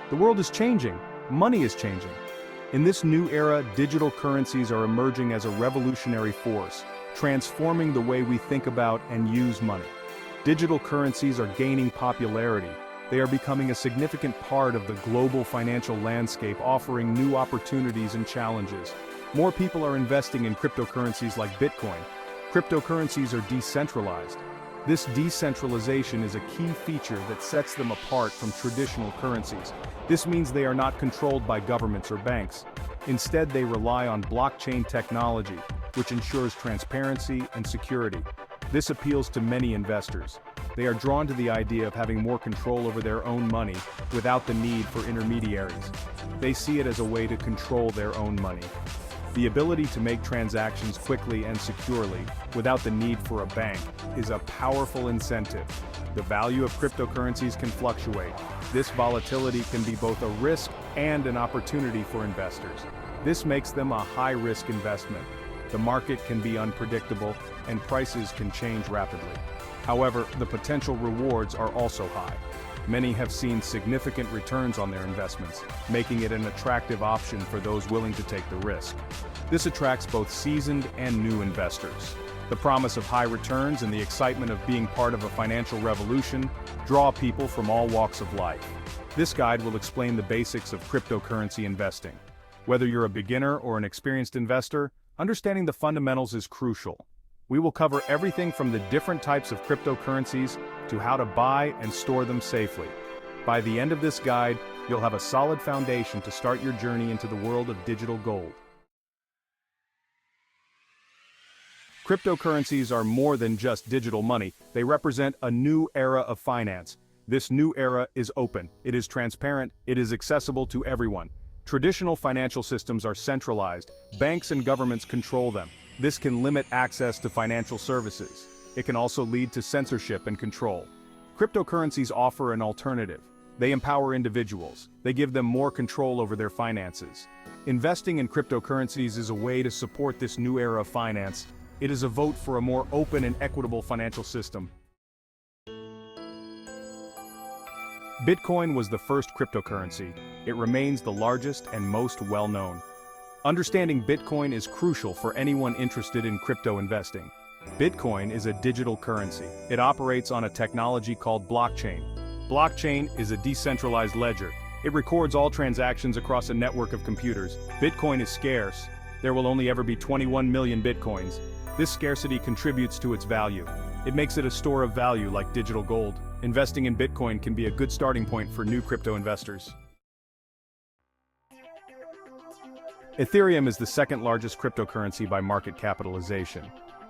The world is changing. Money is changing. In this new era, digital currencies are emerging as a revolutionary force, transforming the way we think about and use money. Digital currencies are gaining popularity. They are becoming a significant part of the global financial landscape, offering new opportunities and challenges. More people are investing in cryptocurrencies like Bitcoin. Cryptocurrencies are decentralized. This decentralization is a key feature that sets them apart from traditional currencies. This means they are not controlled by governments or banks. Instead, they rely on blockchain technology, which ensures transparency and security. This appeals to many investors. They are drawn to the idea of having more control over their own money without the need for intermediaries. They see it as a way to control their own money. The ability to make transactions quickly and securely, without the need for a bank, is a powerful incentive. The value of cryptocurrencies can fluctuate. This volatility can be both a risk and an opportunity for investors. This makes them a high-risk investment. The market can be unpredictable, and prices can change rapidly. However, the potential rewards are also high. Many have seen significant returns on their investments, making it an attractive option for those willing to take the risk. This attracts both seasoned and new investors. The promise of high returns and the excitement of being part of a financial revolution draw people from all walks of life. This guide will explain the basics of cryptocurrency investing. Whether you're a beginner or an experienced investor, understanding the fundamentals is crucial. We will cover everything from the different types of cryptocurrencies to how to buy and store them safely. By the end of this guide, you'll have a solid foundation to start your journey into the world of digital gold. Cryptocurrencies are more than just digital money. They represent a new era of finance. This new era is open, it is transparent, it is accessible to everyone. Traditional financial systems are centralized. Banks and governments control them. This can limit access to financial services. It can also lead to censorship and control. Cryptocurrencies offer an alternative. They empower individuals. They give them more control over their finances. Investing in cryptocurrencies is a way to support this new era of finance. It is a vote for a more open and equitable financial system. Bitcoin was the first cryptocurrency. It remains the largest and most well-known. Understanding Bitcoin is crucial for anyone interested in crypto investing. Bitcoin is a digital currency. It operates on a technology called blockchain. Blockchain is a decentralized ledger. It records all transactions across a network of computers. Bitcoin is scarce. There will only ever be 21 million Bitcoins. This scarcity contributes to its value. It makes it a store of value like digital gold. Investing in Bitcoin can be a good starting point for new crypto investors. Ethereum is the second largest cryptocurrency by market capitalization.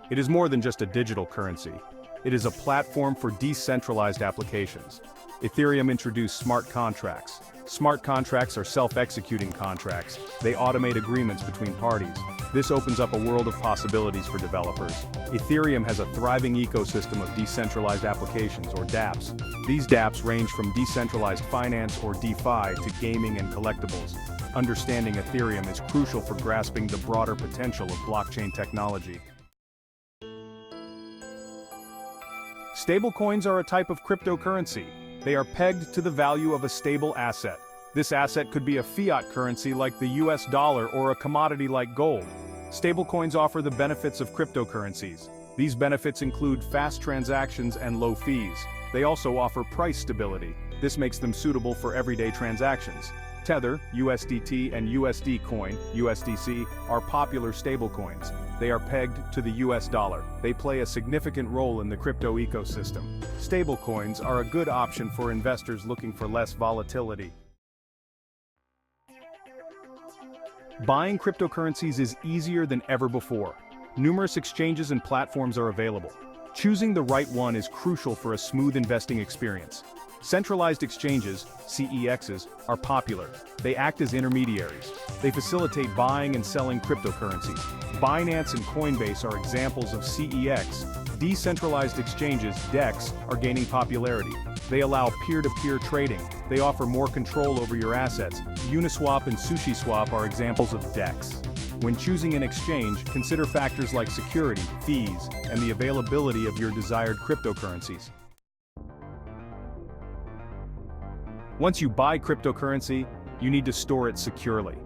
It is more than just a digital currency. It is a platform for decentralized applications. Ethereum introduced smart contracts. Smart contracts are self-executing contracts. They automate agreements between parties. This opens up a world of possibilities for developers. Ethereum has a thriving ecosystem of decentralized applications, or dApps. These dApps range from decentralized finance, or DeFi, to gaming and collectibles. Understanding Ethereum is crucial for grasping the broader potential of blockchain technology. Stablecoins are a type of cryptocurrency. They are pegged to the value of a stable asset. This asset could be a fiat currency like the US dollar or a commodity like gold. Stablecoins offer the benefits of cryptocurrencies. These benefits include fast transactions and low fees. They also offer price stability. This makes them suitable for everyday transactions. Tether, USDT, and USD Coin, USDC, are popular stablecoins. They are pegged to the US dollar. They play a significant role in the crypto ecosystem. Stablecoins are a good option for investors looking for less volatility. Buying cryptocurrencies is easier than ever before. Numerous exchanges and platforms are available. Choosing the right one is crucial for a smooth investing experience. Centralized exchanges, CEXs, are popular. They act as intermediaries. They facilitate buying and selling cryptocurrencies. Binance and Coinbase are examples of CEX. Decentralized exchanges, DEX, are gaining popularity. They allow peer-to-peer trading. They offer more control over your assets. Uniswap and SushiSwap are examples of DEX. When choosing an exchange, consider factors like security, fees, and the availability of your desired cryptocurrencies. Once you buy cryptocurrency, you need to store it securely.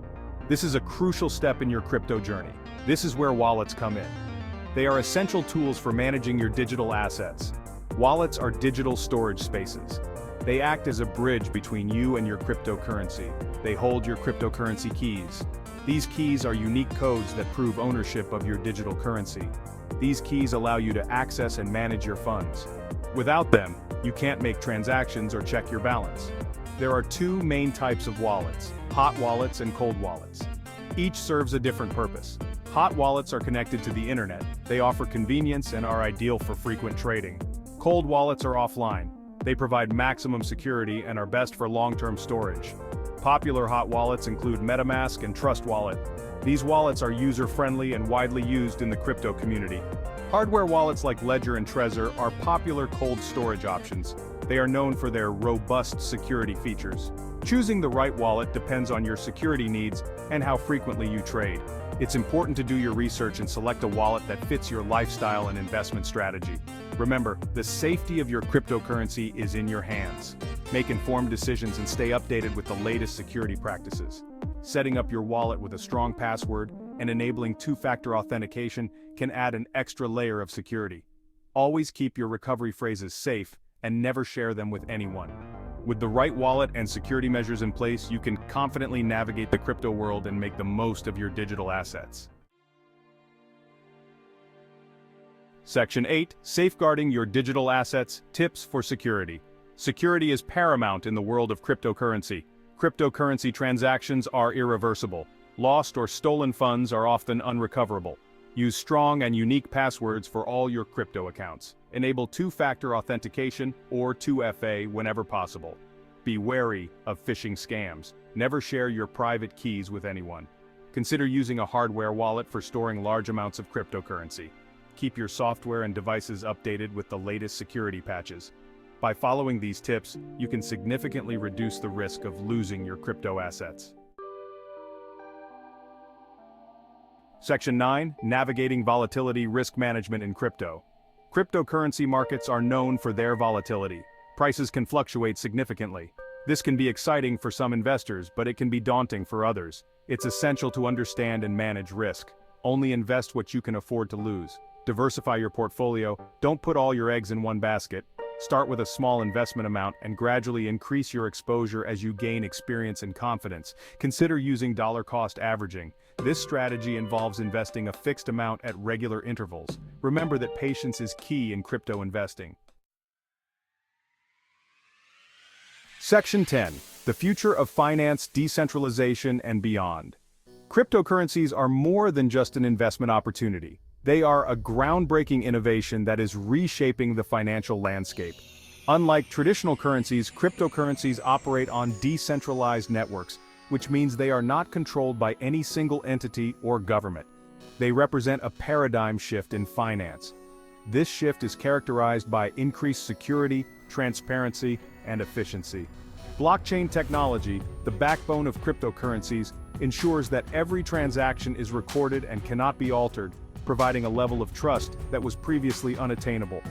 This is a crucial step in your crypto journey. This is where wallets come in. They are essential tools for managing your digital assets. Wallets are digital storage spaces. They act as a bridge between you and your cryptocurrency. They hold your cryptocurrency keys. These keys are unique codes that prove ownership of your digital currency. These keys allow you to access and manage your funds. Without them, you can't make transactions or check your balance. There are two main types of wallets: hot wallets and cold wallets. Each serves a different purpose. Hot wallets are connected to the internet. They offer convenience and are ideal for frequent trading. Cold wallets are offline. They provide maximum security and are best for long-term storage. Popular hot wallets include MetaMask and Trust Wallet. These wallets are user-friendly and widely used in the crypto community. Hardware wallets like Ledger and Trezor are popular cold storage options. They are known for their robust security features. Choosing the right wallet depends on your security needs and how frequently you trade. It's important to do your research and select a wallet that fits your lifestyle and investment strategy. Remember, the safety of your cryptocurrency is in your hands. Make informed decisions and stay updated with the latest security practices. Setting up your wallet with a strong password and enabling two-factor authentication can add an extra layer of security. Always keep your recovery phrases safe and never share them with anyone. With the right wallet and security measures in place, you can confidently navigate the crypto world and make the most of your digital assets. Section 8. Safeguarding your digital assets, tips for security. Security is paramount in the world of cryptocurrency. Cryptocurrency transactions are irreversible. Lost or stolen funds are often unrecoverable. Use strong and unique passwords for all your crypto accounts. Enable two-factor authentication or 2FA whenever possible. Be wary of phishing scams. Never share your private keys with anyone. Consider using a hardware wallet for storing large amounts of cryptocurrency. Keep your software and devices updated with the latest security patches. By following these tips, you can significantly reduce the risk of losing your crypto assets. Section 9. Navigating volatility risk management in crypto. Cryptocurrency markets are known for their volatility. Prices can fluctuate significantly. This can be exciting for some investors, but it can be daunting for others. It's essential to understand and manage risk. Only invest what you can afford to lose. Diversify your portfolio. Don't put all your eggs in one basket. Start with a small investment amount and gradually increase your exposure as you gain experience and confidence. Consider using dollar-cost averaging. This strategy involves investing a fixed amount at regular intervals. Remember that patience is key in crypto investing. Section 10. The future of finance, decentralization, and beyond. Cryptocurrencies are more than just an investment opportunity. They are a groundbreaking innovation that is reshaping the financial landscape. Unlike traditional currencies, cryptocurrencies operate on decentralized networks, which means they are not controlled by any single entity or government. They represent a paradigm shift in finance. This shift is characterized by increased security, transparency, and efficiency. Blockchain technology, the backbone of cryptocurrencies, ensures that every transaction is recorded and cannot be altered, providing a level of trust that was previously unattainable.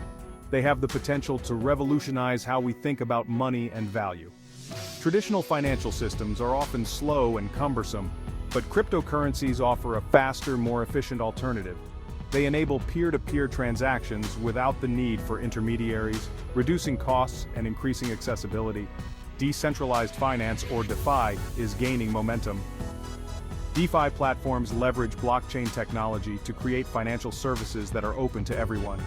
They have the potential to revolutionize how we think about money and value. Traditional financial systems are often slow and cumbersome, but cryptocurrencies offer a faster, more efficient alternative. They enable peer-to-peer transactions without the need for intermediaries, reducing costs and increasing accessibility. Decentralized finance, or DeFi, is gaining momentum. DeFi platforms leverage blockchain technology to create financial services that are open to everyone.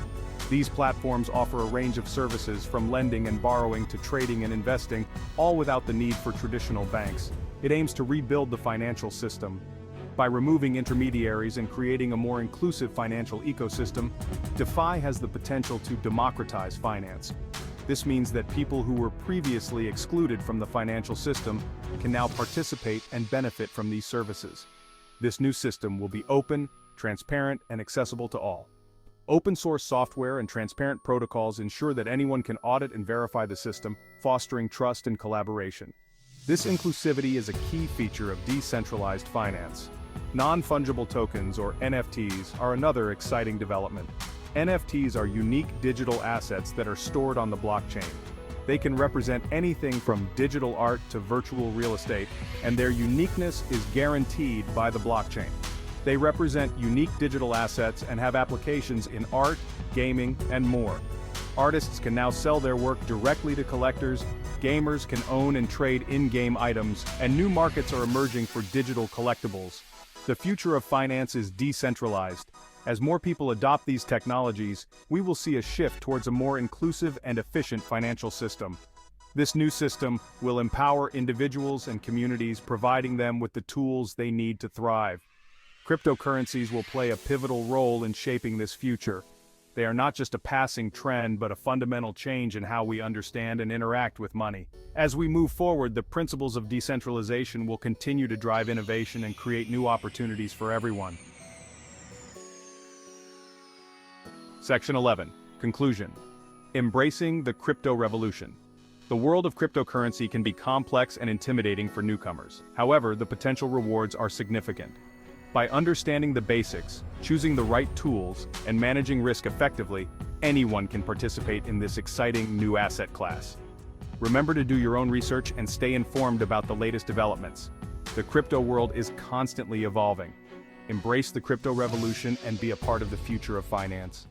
These platforms offer a range of services from lending and borrowing to trading and investing, all without the need for traditional banks. It aims to rebuild the financial system. By removing intermediaries and creating a more inclusive financial ecosystem, DeFi has the potential to democratize finance. This means that people who were previously excluded from the financial system can now participate and benefit from these services. This new system will be open, transparent, and accessible to all. Open-source software and transparent protocols ensure that anyone can audit and verify the system, fostering trust and collaboration. This inclusivity is a key feature of decentralized finance. Non-fungible tokens, or NFTs, are another exciting development. NFTs are unique digital assets that are stored on the blockchain. They can represent anything from digital art to virtual real estate, and their uniqueness is guaranteed by the blockchain. They represent unique digital assets and have applications in art, gaming, and more. Artists can now sell their work directly to collectors, gamers can own and trade in-game items, and new markets are emerging for digital collectibles. The future of finance is decentralized. As more people adopt these technologies, we will see a shift towards a more inclusive and efficient financial system. This new system will empower individuals and communities, providing them with the tools they need to thrive. Cryptocurrencies will play a pivotal role in shaping this future. They are not just a passing trend, but a fundamental change in how we understand and interact with money. As we move forward, the principles of decentralization will continue to drive innovation and create new opportunities for everyone. Section 11. Conclusion. Embracing the crypto revolution. The world of cryptocurrency can be complex and intimidating for newcomers. However, the potential rewards are significant. By understanding the basics, choosing the right tools, and managing risk effectively, anyone can participate in this exciting new asset class. Remember to do your own research and stay informed about the latest developments. The crypto world is constantly evolving. Embrace the crypto revolution and be a part of the future of finance.